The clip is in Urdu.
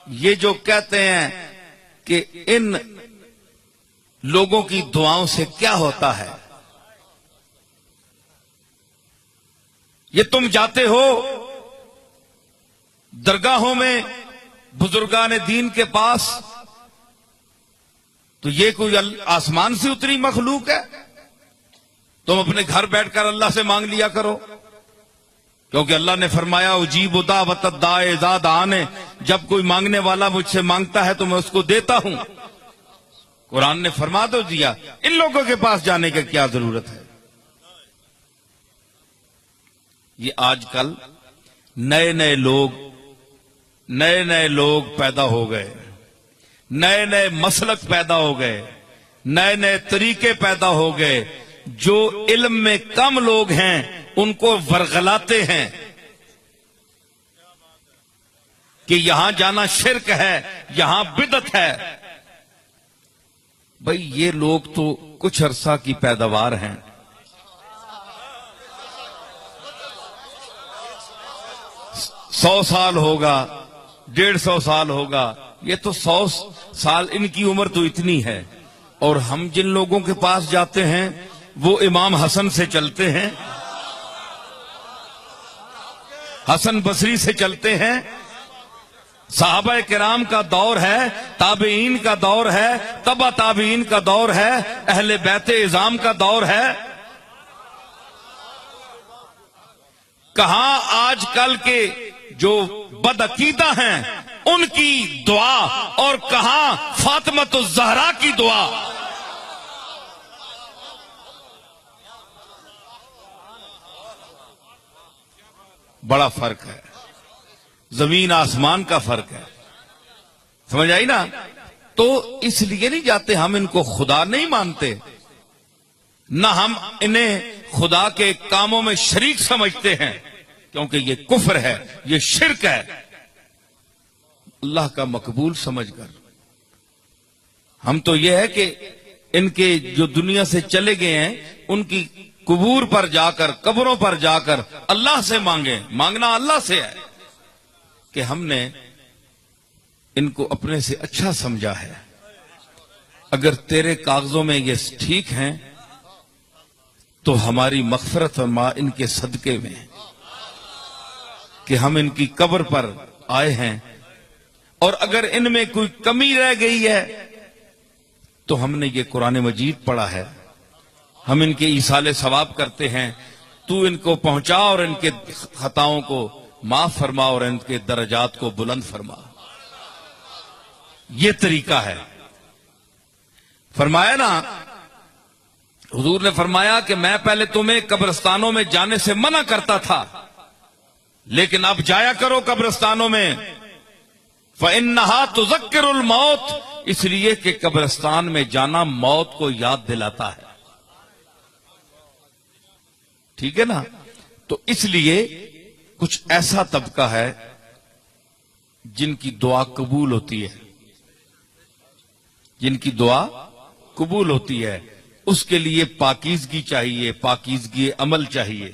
یہ جو کہتے ہیں کہ ان لوگوں کی دعاؤں سے کیا ہوتا ہے، یہ تم جاتے ہو درگاہوں میں بزرگان دین کے پاس، تو یہ کوئی آسمان سے اتری مخلوق ہے؟ تم اپنے گھر بیٹھ کر اللہ سے مانگ لیا کرو، کیونکہ اللہ نے فرمایا اجیب دعوت الداع اذا دعان، جب کوئی مانگنے والا مجھ سے مانگتا ہے تو میں اس کو دیتا ہوں۔ قرآن نے فرما تو دیا، ان لوگوں کے پاس جانے کی کیا ضرورت ہے؟ یہ آج کل نئے نئے لوگ پیدا ہو گئے، نئے نئے مسلک پیدا ہو گئے، نئے نئے طریقے پیدا ہو گئے، جو علم میں کم لوگ ہیں ان کو ورغلاتے ہیں کہ یہاں جانا شرک ہے، یہاں بدعت ہے۔ بھئی یہ لوگ تو کچھ عرصہ کی پیداوار ہیں، 100 سال ہوگا، 150 سال ہوگا، یہ تو 100 سال ان کی عمر تو اتنی ہے، اور ہم جن لوگوں کے پاس جاتے ہیں وہ امام حسن سے چلتے ہیں، حسن بصری سے چلتے ہیں، صحابہ کرام کا دور ہے، تابعین کا دور ہے، تبع تابعین کا دور ہے، اہل بیت اعظام کا دور ہے۔ کہاں آج کل کے جو بدعقیدہ ہیں ان کی دعا، اور کہاں فاطمۃ الزہرا کی دعا۔ بڑا فرق ہے، زمین آسمان کا فرق ہے، سمجھ آئی نا؟ تو اس لیے نہیں جاتے، ہم ان کو خدا نہیں مانتے، نہ ہم انہیں خدا کے کاموں میں شریک سمجھتے ہیں، کیونکہ یہ کفر ہے، یہ شرک ہے۔ اللہ کا مقبول سمجھ کر ہم تو یہ ہے کہ ان کے جو دنیا سے چلے گئے ہیں ان کی قبور پر جا کر، قبروں پر جا کر اللہ سے مانگیں۔ مانگنا اللہ سے ہے کہ ہم نے ان کو اپنے سے اچھا سمجھا ہے، اگر تیرے کاغذوں میں یہ ٹھیک ہیں تو ہماری مغفرت فرما ان کے صدقے میں، کہ ہم ان کی قبر پر آئے ہیں، اور اگر ان میں کوئی کمی رہ گئی ہے تو ہم نے یہ قرآن مجید پڑھا ہے، ہم ان کے ایصال ثواب کرتے ہیں، تو ان کو پہنچا اور ان کے خطاؤں کو معاف فرما اور ان کے درجات کو بلند فرما۔ یہ طریقہ ہے۔ فرمایا نا، حضور نے فرمایا کہ میں پہلے تمہیں قبرستانوں میں جانے سے منع کرتا تھا، لیکن اب جایا کرو قبرستانوں میں، فَإِنَّهَا تُذَكِّرُ الْمَوْتِ، اس لیے کہ قبرستان میں جانا موت کو یاد دلاتا ہے۔ ٹھیک ہے نا؟ تو اس لیے کچھ ایسا طبقہ ہے جن کی دعا قبول ہوتی ہے، جن کی دعا قبول ہوتی ہے، اس کے لیے پاکیزگی چاہیے، پاکیزگی عمل چاہیے۔